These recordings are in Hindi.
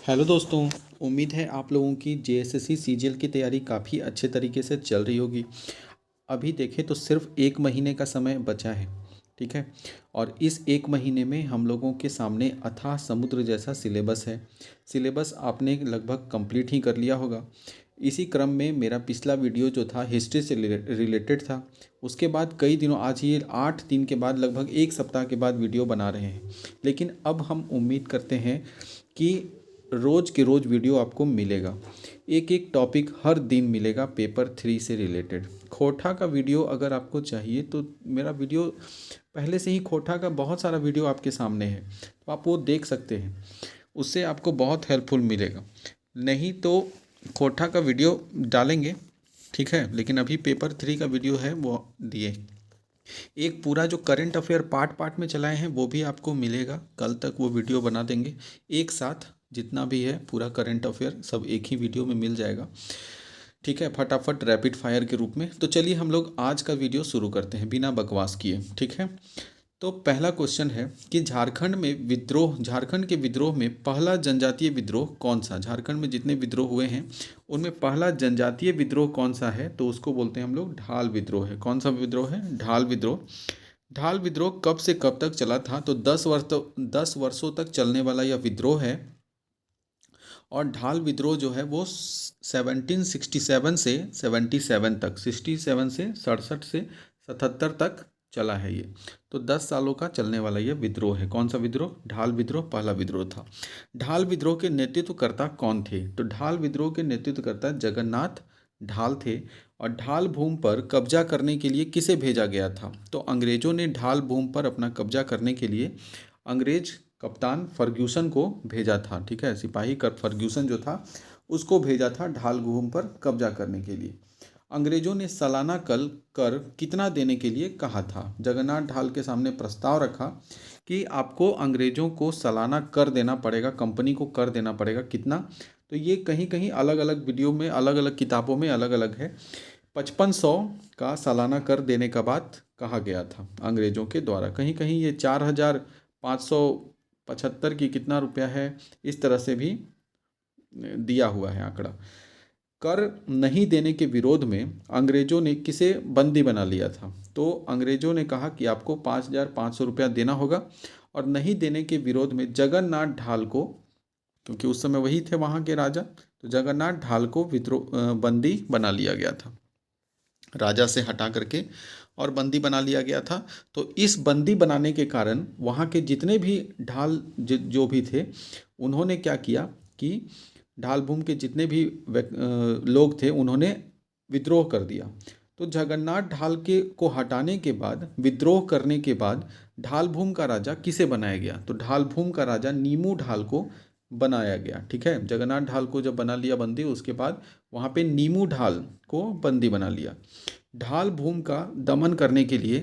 हेलो दोस्तों। उम्मीद है आप लोगों की जेएसएससी सीजीएल की तैयारी काफ़ी अच्छे तरीके से चल रही होगी। अभी देखें तो सिर्फ 1 महीने का समय बचा है, ठीक है। और इस 1 महीने में हम लोगों के सामने अथाह समुद्र जैसा सिलेबस है। सिलेबस आपने लगभग कंप्लीट ही कर लिया होगा। इसी क्रम में मेरा पिछला वीडियो जो था हिस्ट्री से रिलेटेड था। उसके बाद कई दिनों, आज ये 8 दिन के बाद, लगभग 1 सप्ताह के बाद वीडियो बना रहे हैं। लेकिन अब हम उम्मीद करते हैं कि रोज़ के रोज़ वीडियो आपको मिलेगा। एक एक टॉपिक हर दिन मिलेगा पेपर 3 से रिलेटेड। खोटा का वीडियो अगर आपको चाहिए तो मेरा वीडियो पहले से ही, खोटा का बहुत सारा वीडियो आपके सामने है, तो आप वो देख सकते हैं। उससे आपको बहुत हेल्पफुल मिलेगा। नहीं तो खोटा का वीडियो डालेंगे, ठीक है, लेकिन अभी पेपर 3 का वीडियो है वो दिए। एक पूरा जो करंट अफेयर पार्ट पार्ट में चलाए हैं वो भी आपको मिलेगा। कल तक वो वीडियो बना देंगे एक साथ। जितना भी है पूरा करंट अफेयर सब एक ही वीडियो में मिल जाएगा, ठीक है, फटाफट रैपिड फायर के रूप में। तो चलिए हम लोग आज का वीडियो शुरू करते हैं बिना बकवास किए, ठीक है। तो पहला क्वेश्चन है कि झारखंड के विद्रोह में पहला जनजातीय विद्रोह कौन सा? झारखंड में जितने विद्रोह हुए हैं उनमें पहला जनजातीय विद्रोह कौन सा है? तो उसको बोलते हैं हम लोग ढाल विद्रोह है। कौन सा विद्रोह है? ढाल विद्रोह। ढाल विद्रोह कब से कब तक चला था? तो 10 वर्षों तक चलने वाला यह विद्रोह है। और ढाल विद्रोह जो है वो 1767 से 77 तक, 67 से 67 से 77 तक चला है ये। तो 10 सालों का चलने वाला ये विद्रोह है। कौन सा विद्रोह? ढाल विद्रोह पहला विद्रोह था। ढाल विद्रोह के नेतृत्वकर्ता कौन थे? तो ढाल विद्रोह के नेतृत्वकर्ता जगन्नाथ ढाल थे। और ढाल भूमि पर कब्जा करने के लिए किसे भेजा गया था? तो अंग्रेजों ने ढाल भूमि पर अपना कब्जा करने के लिए अंग्रेज कप्तान फर्ग्यूसन को भेजा था, ठीक है। सिपाही कर फर्ग्यूसन जो था उसको भेजा था ढाल भूमि पर कब्जा करने के लिए। अंग्रेजों ने सालाना कर कितना देने के लिए कहा था? जगन्नाथ ढाल के सामने प्रस्ताव रखा कि आपको अंग्रेजों को सालाना कर देना पड़ेगा, कंपनी को कर देना पड़ेगा। कितना? तो ये कहीं कहीं अलग अलग वीडियो में, अलग अलग किताबों में अलग अलग है। 5500 का सालाना कर देने का बात कहा गया था अंग्रेजों के द्वारा। कहीं कहीं ये 4575 की कितना रुपया है, इस तरह से भी दिया हुआ है आंकड़ा। कर नहीं देने के विरोध में अंग्रेजों ने किसे बंदी बना लिया था? तो अंग्रेजों ने कहा कि आपको 5500 रुपया देना होगा। और नहीं देने के विरोध में जगन्नाथ ढाल को, क्योंकि उस समय वही थे वहाँ के राजा, तो जगन्नाथ ढाल को विद्रोह बंदी बना लिया गया था, राजा से हटा करके और बंदी बना लिया गया था। तो इस बंदी बनाने के कारण वहाँ के जितने भी ढाल जो भी थे, उन्होंने क्या किया कि ढाल भूमि के जितने भी लोग थे उन्होंने विद्रोह कर दिया। तो जगन्नाथ ढाल के को हटाने के बाद, विद्रोह करने के बाद ढाल भूमि का राजा किसे बनाया गया? तो ढाल भूमि का राजा नीमू ढाल को बनाया गया, ठीक है। जगन्नाथ ढाल को जब बना लिया बंदी, उसके बाद वहाँ पे नीमू ढाल को बंदी बना लिया। ढाल भूमि का दमन करने के लिए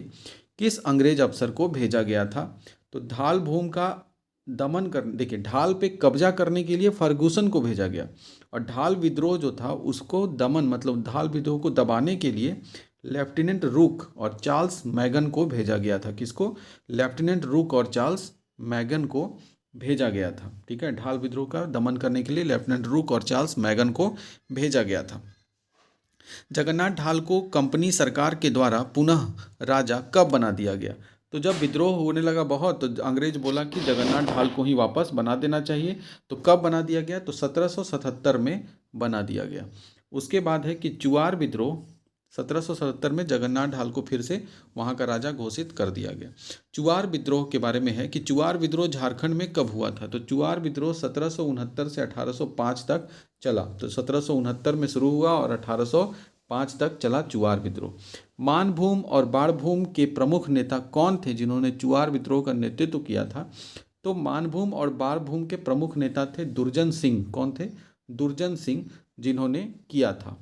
किस अंग्रेज अफसर को भेजा गया था? तो ढाल भूमि का दमन कर, देखिए, ढाल पे कब्जा करने के लिए फर्गूसन को भेजा गया। और ढाल विद्रोह जो था उसको दमन, मतलब ढाल विद्रोह को दबाने के लिए लेफ्टिनेंट रूक और चार्ल्स मैगन को भेजा गया था। किसको? लेफ्टिनेंट रूक और चार्ल्स मैगन को भेजा गया था, ठीक है। ढाल विद्रोह का दमन करने के लिए लेफ्टिनेंट रूक और चार्ल्स मैगन को भेजा गया था। जगन्नाथ ढाल को कंपनी सरकार के द्वारा पुनः राजा कब बना दिया गया? तो जब विद्रोह होने लगा बहुत, तो अंग्रेज बोला कि जगन्नाथ ढाल को ही वापस बना देना चाहिए। तो कब बना दिया गया? तो 1777 में बना दिया गया। उसके बाद है कि चुआर विद्रोह। 1777 में जगन्नाथ ढाल को फिर से वहाँ का राजा घोषित कर दिया गया। चुआर विद्रोह के बारे में है कि चुआर विद्रोह झारखंड में कब हुआ था? तो चुआर विद्रोह 1769 से 1805 तक चला। तो 1769 में शुरू हुआ और 1805 तक चला चुआर विद्रोह। मानभूम और बाणभूम के प्रमुख नेता कौन थे जिन्होंने चुआर विद्रोह का नेतृत्व किया था? तो मानभूम और बाणभूम के प्रमुख नेता थे दुर्जन सिंह। कौन थे? दुर्जन सिंह, जिन्होंने किया था।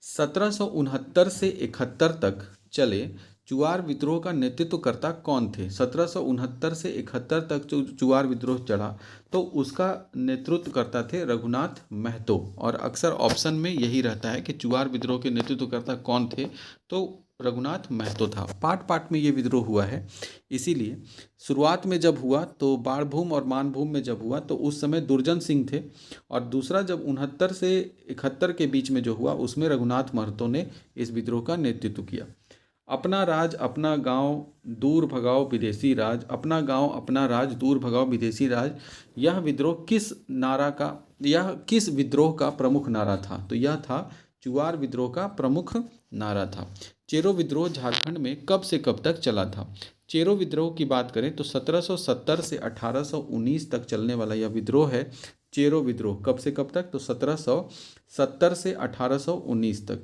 1769 से 71 तक चले चुआर विद्रोह का नेतृत्वकर्ता कौन थे? 1769 से 71 तक जो चुआर विद्रोह चढ़ा, तो उसका नेतृत्व करता थे रघुनाथ महतो। और अक्सर ऑप्शन में यही रहता है कि चुआर विद्रोह के नेतृत्वकर्ता कौन थे, तो रघुनाथ महतो था। पार्ट पार्ट में ये विद्रोह हुआ है। इसीलिए शुरुआत में जब हुआ तो बाणभूम और मानभूम में जब हुआ तो उस समय दुर्जन सिंह थे, और दूसरा जब 69 से 71 के बीच में जो हुआ उसमें रघुनाथ महतो ने इस विद्रोह का नेतृत्व किया। अपना राज अपना गांव दूर भगाओ विदेशी राज, अपना गांव अपना राज दूर भगाओ विदेशी राज, यह विद्रोह किस विद्रोह का प्रमुख नारा था? तो यह था चुआर विद्रोह का प्रमुख नारा था। चेरो विद्रोह झारखंड में कब से कब तक चला था? चेरो विद्रोह की बात करें तो 1770 से 1819 तक चलने वाला यह विद्रोह है। चेरो विद्रोह कब से कब तक? तो 1770 से 1819 तक।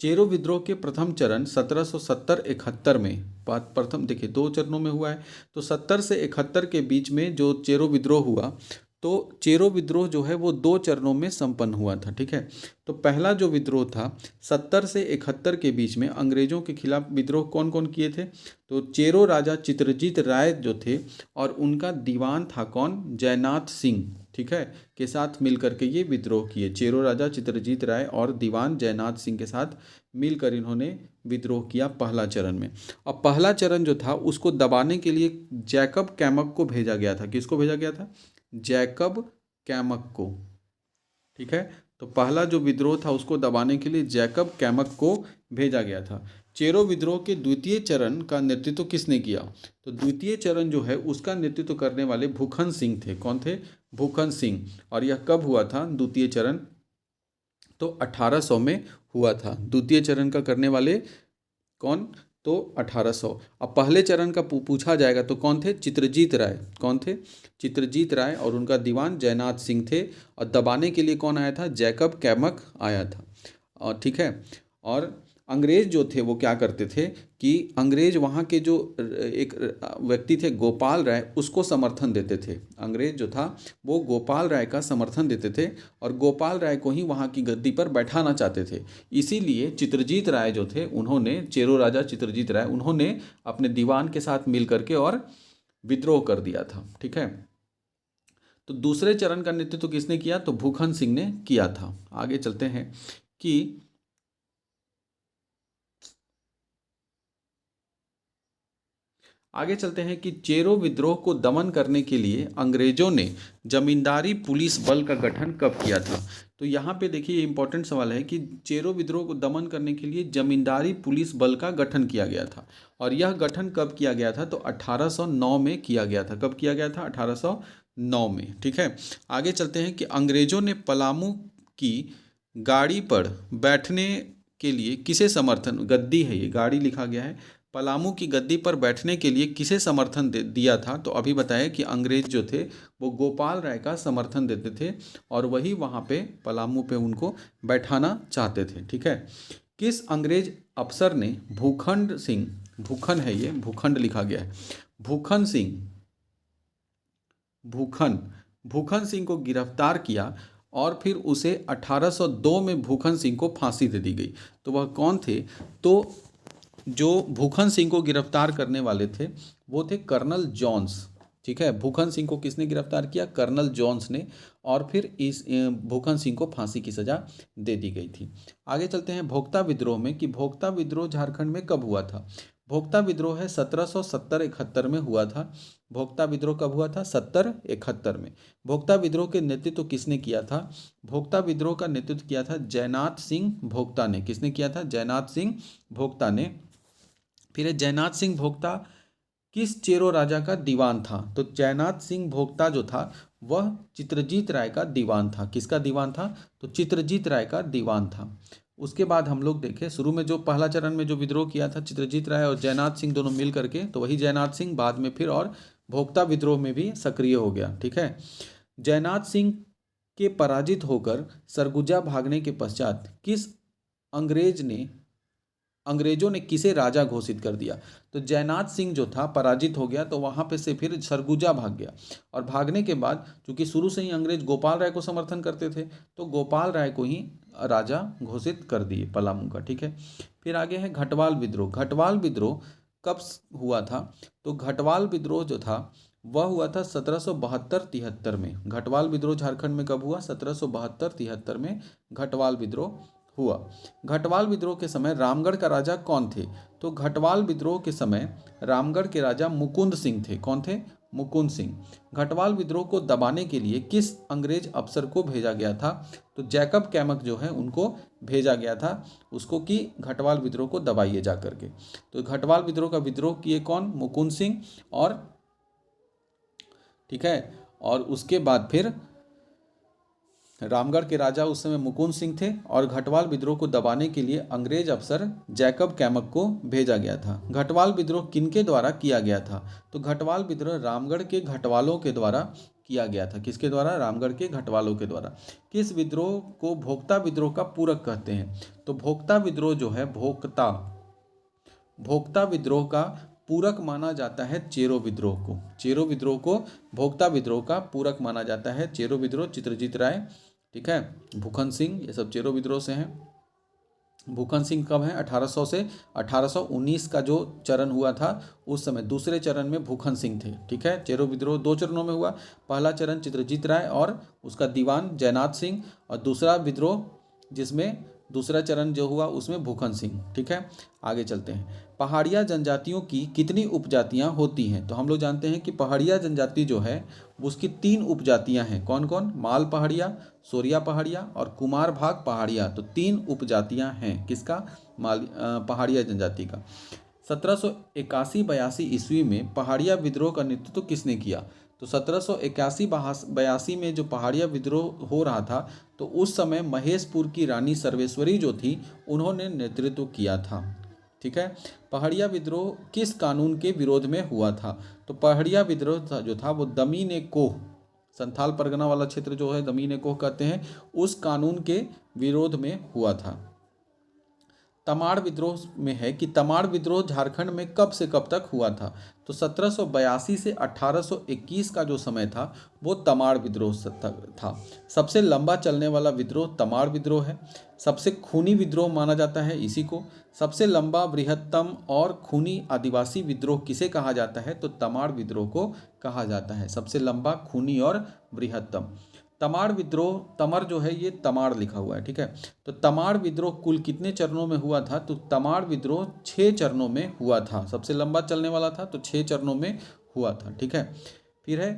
चेरो विद्रोह के प्रथम चरण 1770-71 में, बात प्रथम देखिए 2 चरणों में हुआ है, तो 70 से 71 के बीच में जो चेरो विद्रोह हुआ, तो चेरो विद्रोह जो है वो 2 चरणों में संपन्न हुआ था। ठीक है, तो पहला जो विद्रोह था 70 से 71 के बीच में अंग्रेजों के खिलाफ विद्रोह कौन कौन किए थे? तो चेरो राजा चित्रजीत राय जो थे और उनका दीवान था कौन? जयनाथ सिंह, ठीक है, के साथ मिलकर के ये विद्रोह किए। चेरो राजा चित्रजीत राय और दीवान जयनाथ सिंह के साथ मिलकर इन्होंने विद्रोह किया पहला चरण में। और पहला चरण जो था उसको दबाने के लिए जैकब कैमक को भेजा गया था। किसको भेजा गया था? जैकब कैमक को। ठीक है, तो पहला जो विद्रोह था उसको दबाने के लिए जैकब कैमक को भेजा गया था। चेरो विद्रोह के द्वितीय चरण का नेतृत्व किसने किया? तो द्वितीय चरण जो है उसका नेतृत्व करने वाले भूखन सिंह थे। कौन थे? भूखन सिंह। और यह कब हुआ था द्वितीय चरण? तो 1800 में हुआ था। द्वितीय चरण का करने वाले कौन? तो 1800। अब पहले चरण का पूछा जाएगा तो कौन थे? चित्रजीत राय। कौन थे? चित्रजीत राय, और उनका दीवान जयनाथ सिंह थे। और दबाने के लिए कौन आया था? जैकब कैमक आया था। और ठीक है, और अंग्रेज जो थे वो क्या करते थे कि अंग्रेज वहाँ के जो एक व्यक्ति थे गोपाल राय, उसको समर्थन देते थे। अंग्रेज जो था वो गोपाल राय का समर्थन देते थे और गोपाल राय को ही वहाँ की गद्दी पर बैठाना चाहते थे। इसीलिए चित्रजीत राय जो थे उन्होंने, चेरो राजा चित्रजीत राय, उन्होंने अपने दीवान के साथ मिल करके और विद्रोह कर दिया था। ठीक है, तो दूसरे चरण का नेतृत्व किसने किया? तो भूखन सिंह ने किया था। आगे चलते हैं कि चेरो विद्रोह को दमन करने के लिए अंग्रेजों ने जमींदारी पुलिस बल का गठन कब किया था? तो यहाँ पे देखिए इंपॉर्टेंट सवाल है कि चेरो विद्रोह को दमन करने के लिए जमींदारी पुलिस बल का गठन किया गया था। और यह गठन कब किया गया था? तो 1809 में किया गया था। कब किया गया था? 1809 में। ठीक है, आगे चलते हैं कि अंग्रेजों ने पलामू की गाड़ी पर बैठने के लिए किसे समर्थन, गद्दी है ये, गाड़ी लिखा गया है, पलामू की गद्दी पर बैठने के लिए किसे समर्थन दिया था? तो अभी बताया कि अंग्रेज जो थे वो गोपाल राय का समर्थन देते थे और वही वहाँ पे पलामू पे उनको बैठाना चाहते थे। ठीक है, किस अंग्रेज अफसर ने भूखंड सिंह, भूखंड है ये, भूखंड लिखा गया है, भूखन सिंह, भूखन सिंह को गिरफ्तार किया और फिर उसे 1802 में भूखन सिंह को फांसी दे दी गई? तो वह कौन थे? तो जो भूखन सिंह को गिरफ्तार करने वाले थे वो थे कर्नल जॉन्स। ठीक है, भूखन सिंह को किसने गिरफ्तार किया? कर्नल जॉन्स ने। और फिर इस भूखन सिंह को फांसी की सज़ा दे दी गई थी। आगे चलते हैं भोक्ता विद्रोह में कि भोक्ता विद्रोह झारखंड में कब हुआ था? भोक्ता विद्रोह है 1770-71 में हुआ था। भोक्ता विद्रोह कब हुआ था? 70-71 में। भोक्ता विद्रोह के नेतृत्व किसने किया था? भोक्ता विद्रोह का नेतृत्व किया था जयनाथ सिंह भोक्ता ने। किसने किया था? जयनाथ सिंह भोक्ता ने। फिर जयनाथ सिंह भोक्ता किस चेरो राजा का दीवान था? तो जयनाथ सिंह भोक्ता जो था वह चित्रजीत राय का दीवान था। किसका दीवान था? तो चित्रजीत राय का दीवान था। उसके बाद हम लोग देखें शुरू में जो पहला चरण में जो विद्रोह किया था चित्रजीत राय और जयनाथ सिंह दोनों मिल करके, तो वही जयनाथ सिंह बाद में फिर और भोक्ता विद्रोह में भी सक्रिय हो गया। ठीक है, जयनाथ सिंह के पराजित होकर सरगुजा भागने के पश्चात किस अंग्रेजों ने किसे राजा घोषित कर दिया? तो जयनाथ सिंह जो था पराजित हो गया तो वहाँ पे से फिर सरगुजा भाग गया। और भागने के बाद चूंकि शुरू से ही अंग्रेज गोपाल राय को समर्थन करते थे तो गोपाल राय को ही राजा घोषित कर दिए पलामू का। ठीक है, फिर आगे है घटवाल विद्रोह। घटवाल विद्रोह कब हुआ था? तो घटवाल विद्रोह जो था वह हुआ था 1772-73 में। घटवाल विद्रोह झारखंड में कब हुआ? 1772-73 में घटवाल विद्रोह हुआ। घटवाल विद्रोह के समय रामगढ़ का राजा कौन थे? तो घटवाल विद्रोह के समय रामगढ़ के राजा मुकुंद सिंह थे। कौन थे? मुकुंद सिंह। घटवाल विद्रोह को दबाने के लिए किस अंग्रेज अफसर को भेजा गया था? तो जैकब कैमक जो है उनको भेजा गया था उसको कि घटवाल विद्रोह को दबाइए जा करके। तो घटवाल विद्रोह का विद्रोह किए कौन? मुकुंद सिंह। और ठीक है, और उसके बाद फिर रामगढ़ के राजा उस समय मुकुंद सिंह थे और घटवाल विद्रोह को दबाने के लिए अंग्रेज अफसर जैकब कैमक को भेजा गया था। घटवाल विद्रोह किनके द्वारा किया गया था? तो घटवाल विद्रोह रामगढ़ के घटवालों के द्वारा किया गया था। किसके द्वारा? रामगढ़ के घटवालों के द्वारा। किस विद्रोह को भोक्ता विद्रोह का पूरक कहते हैं? तो भोक्ता विद्रोह जो है भोक्ता विद्रोह का पूरक माना जाता है चेरो विद्रोह को। चेरो विद्रोह को भोक्ता विद्रोह का पूरक माना जाता है। चेरो विद्रोह चित्रजीत राय, ठीक है, भूखन सिंह, ये सब चेरो विद्रोह से हैं। भूखन सिंह कब है? 1800 से 1819 का जो चरण हुआ था उस समय दूसरे चरण में भूखन सिंह थे। ठीक है, चेरो विद्रोह 2 चरणों में हुआ। पहला चरण चित्रजीत राय और उसका दीवान जयनाथ सिंह, और दूसरा विद्रोह जिसमें दूसरा चरण जो हुआ उसमें भूखन सिंह। ठीक है, आगे चलते हैं। पहाड़िया जनजातियों की कितनी उपजातियां होती हैं? तो हम लोग जानते हैं कि पहाड़िया जनजाति जो है उसकी 3 उपजातियां हैं। कौन कौन? माल पहाड़िया, सोरिया पहाड़िया और कुमार भाग पहाड़िया। तो 3 उपजातियां हैं। किसका? पहाड़िया जनजाति का। 1781-82 ईस्वी में पहाड़िया विद्रोह का नेतृत्व किसने किया? तो 1781-82 में जो पहाड़िया विद्रोह हो रहा था तो उस समय महेशपुर की रानी सर्वेश्वरी जो थी उन्होंने नेतृत्व किया था। ठीक है, पहाड़िया विद्रोह किस कानून के विरोध में हुआ था? तो पहाड़िया विद्रोह जो था वो दमीन कोह, संथाल परगना वाला क्षेत्र जो है दमीन कोह कहते हैं, उस कानून के विरोध में हुआ था। तमाड़ विद्रोह में है कि तमाड़ विद्रोह झारखंड में कब से कब तक हुआ था? तो 1782 से 1821 का जो समय था वो तमाड़ विद्रोह तक था। सबसे लंबा चलने वाला विद्रोह तमाड़ विद्रोह है। सबसे खूनी विद्रोह माना जाता है इसी को। सबसे लंबा, बृहत्तम और खूनी आदिवासी विद्रोह किसे कहा जाता है? तो तमाड़ विद्रोह को कहा जाता है। सबसे लंबा, खूनी और बृहत्तम। तमाड़ विद्रोह, तमर जो है ये तमाड़ लिखा हुआ है। ठीक है, तो तमाड़ विद्रोह कुल कितने चरणों में हुआ था? तो तमाड़ विद्रोह 6 चरणों में हुआ था। सबसे लंबा चलने वाला था तो 6 चरणों में हुआ था। ठीक है, फिर है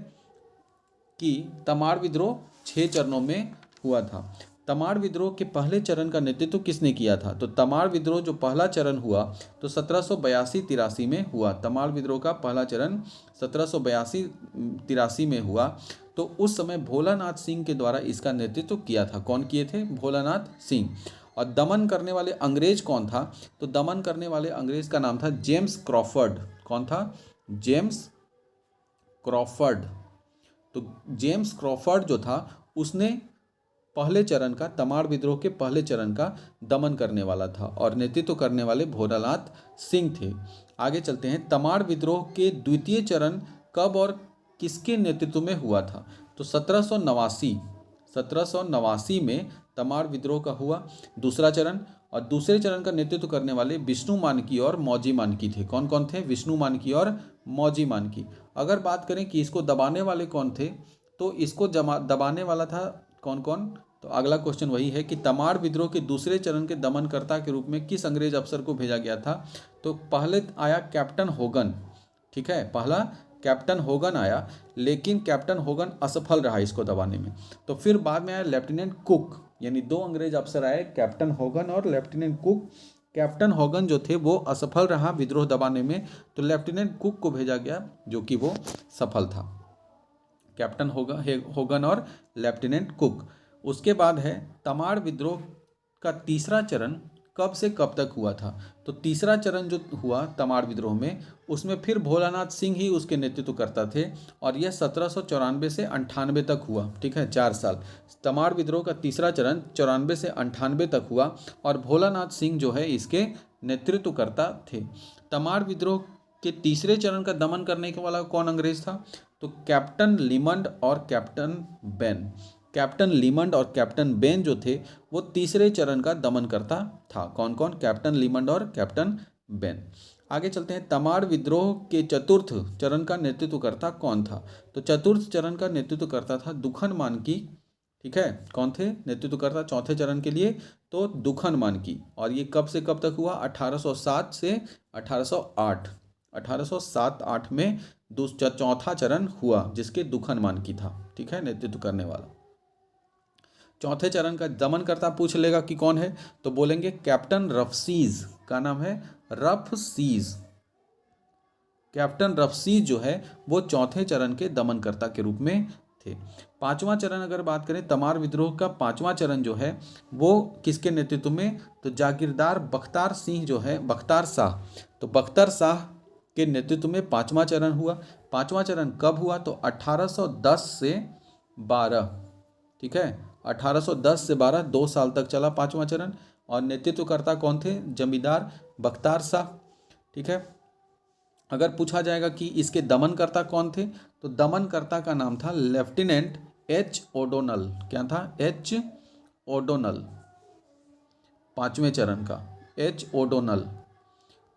कि तमाड़ विद्रोह 6 चरणों में हुआ था। तमाड़ विद्रोह के पहले चरण का नेतृत्व किसने किया था? तो तमाड़ विद्रोह जो पहला चरण हुआ तो 1782-83 में हुआ। तमाड़ विद्रोह का पहला चरण 1782-83 में हुआ। तो उस समय भोलानाथ सिंह के द्वारा इसका नेतृत्व किया था। कौन किए थे? भोलानाथ सिंह। और दमन करने वाले अंग्रेज कौन था? तो दमन करने वाले अंग्रेज का नाम था जेम्स क्रॉफर्ड। कौन था? James Crawford. तो जेम्स क्रॉफर्ड जो था उसने पहले चरण का, तमाड़ विद्रोह के पहले चरण का दमन करने वाला था और नेतृत्व करने वाले भोलानाथ सिंह थे। आगे चलते हैं। तमाड़ विद्रोह के द्वितीय चरण कब और किसके नेतृत्व में हुआ था? तो 1789 में तमाड़ विद्रोह का हुआ दूसरा चरण, और दूसरे चरण का नेतृत्व करने वाले विष्णु मानकी और मौजी मानकी थे। कौन कौन थे? विष्णु मानकी और मौजी मानकी। अगर बात करें कि इसको दबाने वाले कौन थे तो इसको दबाने वाला था कौन कौन? तो अगला क्वेश्चन वही है कि तमाड़ विद्रोह के दूसरे चरण के दमनकर्ता के रूप में किस अंग्रेज अफसर को भेजा गया था? तो पहले आया कैप्टन होगन। ठीक है, पहला कैप्टन होगन आया, लेकिन कैप्टन होगन असफल रहा इसको दबाने में। तो फिर बाद में आया लेफ्टिनेंट कुक, यानी 2 अंग्रेज अफसर आए, कैप्टन होगन और लेफ्टिनेंट कुक। कैप्टन होगन जो थे वो असफल रहा विद्रोह दबाने में, तो लेफ्टिनेंट कुक को भेजा गया जो कि वो सफल था। कैप्टन होगन और लेफ्टिनेंट कुक। उसके बाद है तमाड़ विद्रोह का तीसरा चरण कब से कब तक हुआ था? तो तीसरा चरण जो हुआ तमाड़ विद्रोह में उसमें फिर भोलानाथ सिंह ही उसके नेतृत्व करता थे और यह 1794 से 98 तक हुआ। ठीक है, 4 साल। तमाड़ विद्रोह का तीसरा चरण 94 से 98 तक हुआ और भोलानाथ सिंह जो है इसके नेतृत्व करता थे। तमाड़ विद्रोह के तीसरे चरण का दमन करने के वाला कौन अंग्रेज था? तो कैप्टन लिमंड और कैप्टन बेन। कैप्टन लिमंड और कैप्टन बेन जो थे वो तीसरे चरण का दमन करता था। कौन कौन? कैप्टन लिमंड और कैप्टन बेन। आगे चलते हैं। तमाड़ विद्रोह के चतुर्थ चरण का नेतृत्व करता कौन था? तो चतुर्थ चरण का नेतृत्व करता था दुखन मानकी ठीक है, कौन थे नेतृत्वकर्ता चौथे चरण के लिए? तो दुखन मानकी। और ये कब से कब तक हुआ? 1807 से 1808। 1807-8 में चौथा चरण हुआ जिसके दुखन मानकी था, ठीक है, नेतृत्व करने वाला। चौथे चरण का दमनकर्ता पूछ लेगा कि कौन है, तो बोलेंगे कैप्टन रफसीज। का नाम है रफसीज। कैप्टन रफसीज जो है वो चौथे चरण के दमनकर्ता के रूप में थे। पांचवा चरण अगर बात करें, तमार विद्रोह का पांचवा चरण जो है वो किसके नेतृत्व में? तो जागीरदार बख्तार सिंह जो है, बख्तार शाह, तो बख्तार शाह के नेतृत्व में पांचवा चरण हुआ। पांचवा चरण कब हुआ? तो 1810 से 12, ठीक है, 1810 से 12, 2 साल तक चला पांचवा चरण। और नेतृत्वकर्ता कौन थे? जमींदार बख्तार शाह, ठीक है। अगर पूछा जाएगा कि इसके दमनकर्ता कौन थे, तो दमनकर्ता का नाम था लेफ्टिनेंट एच ओडोनल। क्या था? एच ओडोनल, पांचवें चरण का एच ओडोनल,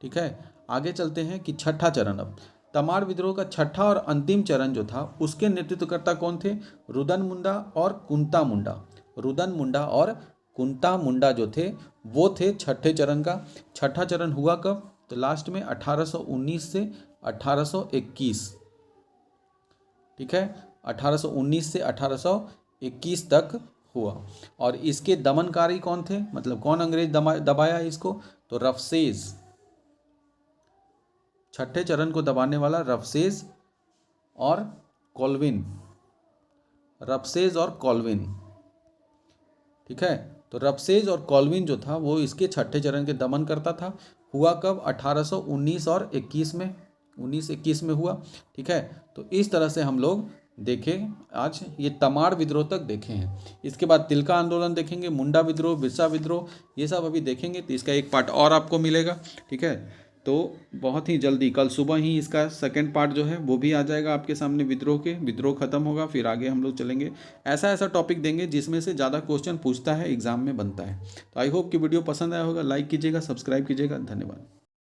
ठीक है। आगे चलते हैं कि छठा चरण। अब तमार विद्रोह का छठा और अंतिम चरण जो था उसके नेतृत्वकर्ता कौन थे? रुदन मुंडा और कुंता मुंडा। रुदन मुंडा और कुंता मुंडा जो थे वो थे छठे चरण का। छठा चरण हुआ कब? तो लास्ट में 1819 से 1821, ठीक है, 1819 से 1821 तक हुआ। और इसके दमनकारी कौन थे? मतलब कौन अंग्रेज दबाया इसको? तो रफसेज। छठे चरण को दबाने वाला रफसेज और कॉल्विन। रफसेज और कॉल्विन, ठीक है। तो रफसेज और कॉल्विन जो था वो इसके छठे चरण के दमन करता था। हुआ कब? 1819 और 21 में, 1921 में हुआ, ठीक है। तो इस तरह से हम लोग देखें आज ये तमाड़ विद्रोह तक देखे हैं। इसके बाद तिलका आंदोलन देखेंगे, मुंडा विद्रोह, बिरसा विद्रोह, ये सब अभी देखेंगे। तो इसका एक पार्ट और आपको मिलेगा, ठीक है। तो बहुत ही जल्दी कल सुबह ही इसका सेकंड पार्ट जो है वो भी आ जाएगा आपके सामने। विद्रोह खत्म होगा, फिर आगे हम लोग चलेंगे। ऐसा ऐसा टॉपिक देंगे जिसमें से ज़्यादा क्वेश्चन पूछता है, एग्जाम में बनता है। तो आई होप कि वीडियो पसंद आया होगा। लाइक कीजिएगा, सब्सक्राइब कीजिएगा। धन्यवाद।